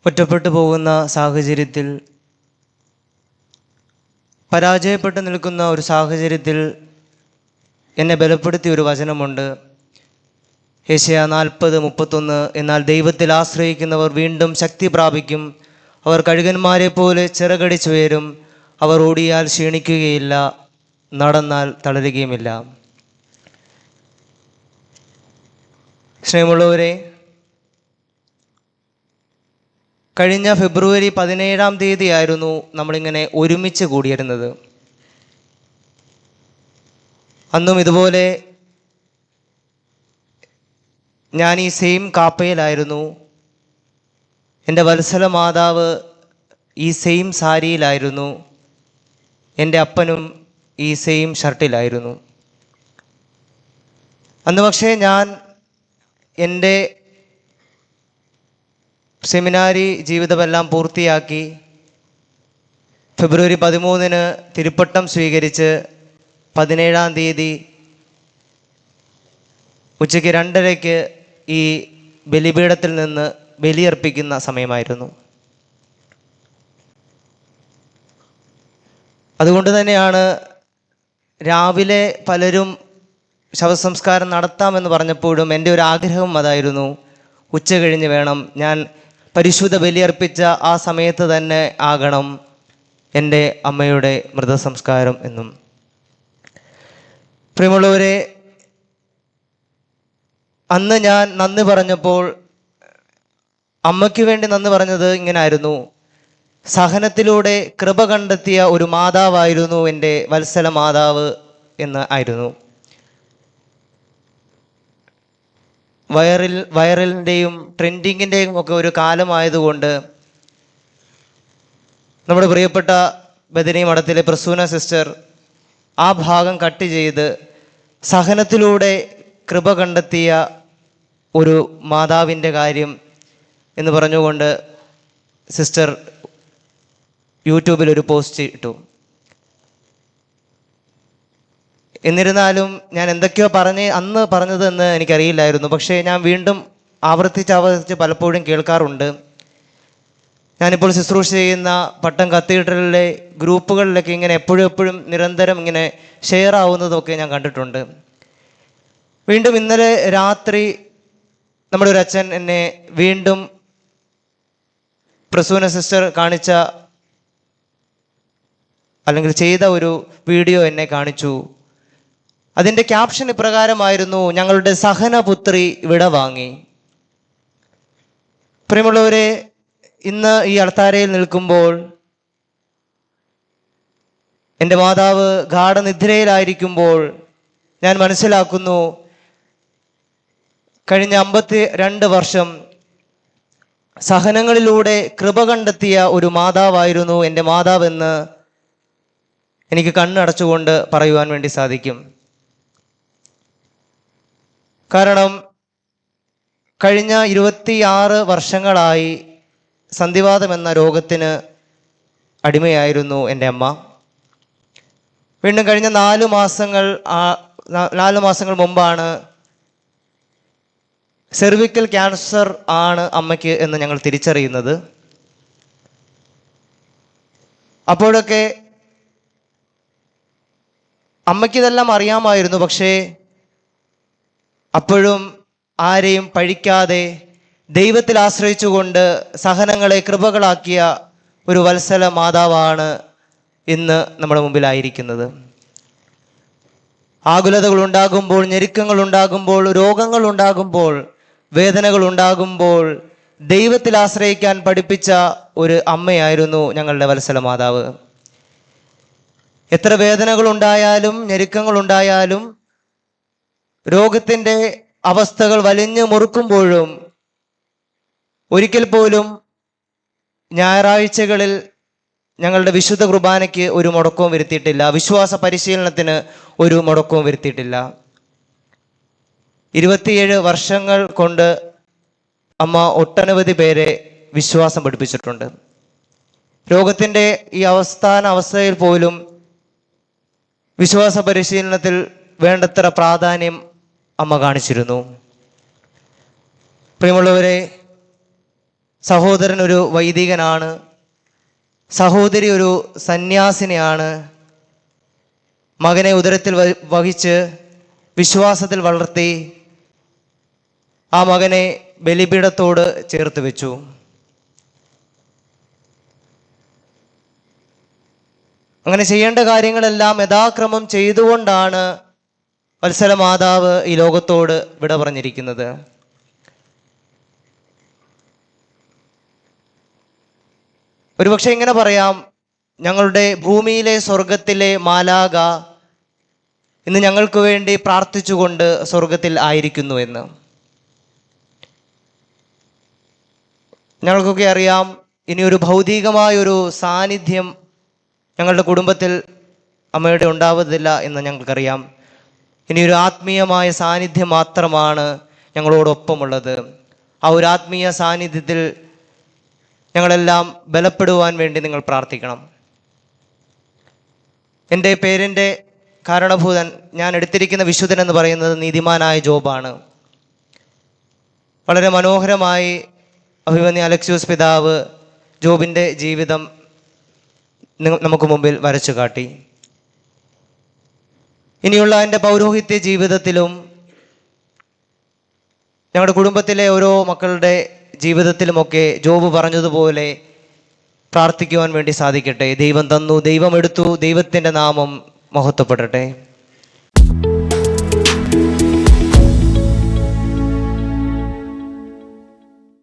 ഒറ്റപ്പെട്ടു പോകുന്ന സാഹചര്യത്തിൽ, പരാജയപ്പെട്ടു നിൽക്കുന്ന ഒരു സാഹചര്യത്തിൽ എന്നെ ബലപ്പെടുത്തിയ ഒരു വചനമുണ്ട്. യെശയ്യാ 40:31. എന്നാൽ ദൈവത്തിൽ ആശ്രയിക്കുന്നവർ വീണ്ടും ശക്തി പ്രാപിക്കും. അവർ കഴുകന്മാരെ പോലെ ചിറകടിച്ചുയരും. അവർ ഓടിയാൽ ക്ഷീണിക്കുകയില്ല, നടന്നാൽ തളരുകയുമില്ല. സ്നേഹമുള്ളവരെ, കഴിഞ്ഞ ഫെബ്രുവരി 17 ആയിരുന്നു നമ്മളിങ്ങനെ ഒരുമിച്ച് കൂടിയിരുന്നത്. അന്നും ഇതുപോലെ ഞാൻ ഈ സെയിം കാപ്പയിലായിരുന്നു. എൻ്റെ വത്സല മാതാവ് ഈ സെയിം സാരിയിലായിരുന്നു. എൻ്റെ അപ്പനും ഈ സെയിം ഷർട്ടിലായിരുന്നു. അന്ന് പക്ഷേ ഞാൻ എൻ്റെ സെമിനാരി ജീവിതമെല്ലാം പൂർത്തിയാക്കി ഫെബ്രുവരി 13 തിരുപ്പട്ടം സ്വീകരിച്ച് 17 ഉച്ചയ്ക്ക് 2:30 ഈ ബലിപീഠത്തിൽ നിന്ന് ബലിയർപ്പിക്കുന്ന സമയമായിരുന്നു. അതുകൊണ്ട് തന്നെയാണ് രാവിലെ പലരും ശവസംസ്കാരം നടത്താമെന്ന് പറഞ്ഞപ്പോഴും എൻ്റെ ഒരു ആഗ്രഹം അതായിരുന്നു, ഉച്ച കഴിഞ്ഞ് വേണം, ഞാൻ പരിശുദ്ധ ബലിയർപ്പിച്ച ആ സമയത്ത് തന്നെ ആകണം എൻ്റെ അമ്മയുടെ മൃതസംസ്കാരം എന്നും. പ്രിയമുള്ളവരെ, അന്ന് ഞാൻ നന്ദി പറഞ്ഞപ്പോൾ അമ്മയ്ക്ക് വേണ്ടി നന്ദി പറഞ്ഞത് ഇങ്ങനായിരുന്നു: സഹനത്തിലൂടെ കൃപ കണ്ടെത്തിയ ഒരു മാതാവായിരുന്നു എൻ്റെ വത്സല മാതാവ് എന്ന് ആയിരുന്നു. വൈറലിൻ്റെയും ട്രെൻഡിങ്ങിൻ്റെയും ഒക്കെ ഒരു കാലമായതുകൊണ്ട് നമ്മുടെ പ്രിയപ്പെട്ട ബദനി മഠത്തിലെ പ്രസൂന സിസ്റ്റർ ആ ഭാഗം കട്ട് ചെയ്ത് സഹനത്തിലൂടെ കൃപ കണ്ടെത്തിയ ഒരു മാതാവിൻ്റെ കാര്യം എന്ന് പറഞ്ഞുകൊണ്ട് സിസ്റ്റർ യൂട്യൂബിൽ ഒരു പോസ്റ്റ് ഇട്ടു. എന്നിരുന്നാലും ഞാൻ എന്തൊക്കെയോ അന്ന് പറഞ്ഞതെന്ന് എനിക്കറിയില്ലായിരുന്നു. പക്ഷേ ഞാൻ വീണ്ടും ആവർത്തിച്ച് പലപ്പോഴും കേൾക്കാറുണ്ട്. ഞാനിപ്പോൾ ശുശ്രൂഷ ചെയ്യുന്ന പട്ടം കത്തീഡ്രലിലെ ഗ്രൂപ്പുകളിലൊക്കെ ഇങ്ങനെ എപ്പോഴും നിരന്തരം ഇങ്ങനെ ഷെയർ ആവുന്നതൊക്കെ ഞാൻ കണ്ടിട്ടുണ്ട്. വീണ്ടും ഇന്നലെ രാത്രി നമ്മുടെ ഒരു അച്ഛൻ എന്നെ വീണ്ടും പ്രസൂന സിസ്റ്റർ കാണിച്ച അല്ലെങ്കിൽ ചെയ്ത ഒരു വീഡിയോ എന്നെ കാണിച്ചു. അതിൻ്റെ ക്യാപ്ഷൻ ഇപ്രകാരമായിരുന്നു: ഞങ്ങളുടെ സഹനപുത്രി വിട വാങ്ങി. പ്രിയമുള്ളവരെ, ഇന്ന് ഈ അൾത്താരയിൽ നിൽക്കുമ്പോൾ എൻ്റെ മാതാവ് ഗാഠനിദ്രയിലായിരിക്കുമ്പോൾ ഞാൻ മനസ്സിലാക്കുന്നു, കഴിഞ്ഞ 52 വർഷം സഹനങ്ങളിലൂടെ കൃപ കണ്ടെത്തിയ ഒരു മാതാവായിരുന്നു എൻ്റെ മാതാവെന്ന് എനിക്ക് കണ്ണടച്ചുകൊണ്ട് പറയുവാൻ വേണ്ടി സാധിക്കും. കാരണം കഴിഞ്ഞ 26 വർഷങ്ങളായി സന്ധിവാതം എന്ന രോഗത്തിന് അടിമയായിരുന്നു എൻ്റെ അമ്മ. വീണ്ടും കഴിഞ്ഞ 4 മാസങ്ങൾ മുമ്പാണ് സെർവിക്കൽ ക്യാൻസർ ആണ് അമ്മയ്ക്ക് എന്ന് ഞങ്ങൾ തിരിച്ചറിയുന്നത്. അപ്പോഴൊക്കെ അമ്മയ്ക്കിതെല്ലാം അറിയാമായിരുന്നു. പക്ഷേ അപ്പോഴും ആരെയും പഴിക്കാതെ ദൈവത്തിൽ ആശ്രയിച്ചുകൊണ്ട് സഹനങ്ങളെ കൃപകളാക്കിയ ഒരു വത്സല മാതാവാണ് ഇന്ന് നമ്മുടെ മുമ്പിലായിരിക്കുന്നത്. ആകുലതകൾ ഉണ്ടാകുമ്പോൾ, ഞെരുക്കങ്ങൾ ഉണ്ടാകുമ്പോൾ, രോഗങ്ങൾ ഉണ്ടാകുമ്പോൾ, വേദനകൾ ഉണ്ടാകുമ്പോൾ ദൈവത്തിൽ ആശ്രയിക്കാൻ പഠിപ്പിച്ച ഒരു അമ്മയായിരുന്നു ഞങ്ങളുടെ വത്സല മാതാവ്. എത്ര വേദനകൾ ഉണ്ടായാലും, ഞെരുക്കങ്ങൾ ഉണ്ടായാലും, രോഗത്തിൻ്റെ അവസ്ഥകൾ വലിഞ്ഞു മുറുക്കുമ്പോഴും ഒരിക്കൽ പോലും ഞായറാഴ്ചകളിൽ ഞങ്ങളുടെ വിശുദ്ധ കുർബാനയ്ക്ക് ഒരു മുടക്കവും വരുത്തിയിട്ടില്ല. വിശ്വാസ പരിശീലനത്തിന് ഒരു മുടക്കവും വരുത്തിയിട്ടില്ല. 27 വർഷങ്ങൾ കൊണ്ട് അമ്മ ഒട്ടനവധി പേരെ വിശ്വാസം പഠിപ്പിച്ചിട്ടുണ്ട്. രോഗത്തിൻ്റെ ഈ അവസ്ഥയിൽ പോലും വിശ്വാസ പരിശീലനത്തിൽ വേണ്ടത്ര പ്രാധാന്യം അമ്മ കാണിച്ചിരുന്നു. പ്രിയമുള്ളവരെ, സഹോദരൻ ഒരു വൈദികനാണ്, സഹോദരി ഒരു സന്യാസിനിയാണ്. മകനെ ഉദരത്തിൽ വഹിച്ച് വിശ്വാസത്തിൽ വളർത്തി ആ മകനെ ബലിപീഠത്തോട് ചേർത്ത് വെച്ചു. അങ്ങനെ ചെയ്യേണ്ട കാര്യങ്ങളെല്ലാം യഥാക്രമം ചെയ്തുകൊണ്ടാണ് വത്സല മാതാവ് ഈ ലോകത്തോട് വിട പറഞ്ഞിരിക്കുന്നത്. ഒരുപക്ഷെ ഇങ്ങനെ പറയാം, ഞങ്ങളുടെ ഭൂമിയിലെ സ്വർഗത്തിലെ മാലാക ഇന്ന് ഞങ്ങൾക്ക് വേണ്ടി പ്രാർത്ഥിച്ചുകൊണ്ട് സ്വർഗത്തിൽ ആയിരിക്കുന്നു എന്ന്. ഞങ്ങൾക്കൊക്കെ അറിയാം, ഇനിയൊരു ഭൗതികമായൊരു സാന്നിധ്യം ഞങ്ങളുടെ കുടുംബത്തിൽ അമ്മയുടെ ഉണ്ടാവതില്ല എന്ന് ഞങ്ങൾക്കറിയാം. ഇനിയൊരു ആത്മീയമായ സാന്നിധ്യം മാത്രമാണ് ഞങ്ങളോടൊപ്പമുള്ളത്. ആ ഒരു ആത്മീയ സാന്നിധ്യത്തിൽ ഞങ്ങളെല്ലാം ബലപ്പെടുവാൻ വേണ്ടി നിങ്ങൾ പ്രാർത്ഥിക്കണം. എൻ്റെ പേരിൻ്റെ കാരണഭൂതൻ, ഞാൻ എടുത്തിരിക്കുന്ന വിശുദ്ധൻ എന്ന് പറയുന്നത് നീതിമാനായ ജോബാണ്. വളരെ മനോഹരമായി അഭിമന്യ അലക്സ്യൂസ് പിതാവ് ജോബിൻ്റെ ജീവിതം നമുക്ക് മുമ്പിൽ വരച്ചു കാട്ടി. ഇനിയുള്ള എൻ്റെ പൗരോഹിത്യ ജീവിതത്തിലും ഞങ്ങളുടെ കുടുംബത്തിലെ ഓരോ മക്കളുടെ ജീവിതത്തിലുമൊക്കെ ജോബ് പറഞ്ഞതുപോലെ പ്രാർത്ഥിക്കുവാൻ വേണ്ടി സാധിക്കട്ടെ. ദൈവം തന്നു, ദൈവം എടുത്തു, ദൈവത്തിൻ്റെ നാമം മഹത്വപ്പെടട്ടെ.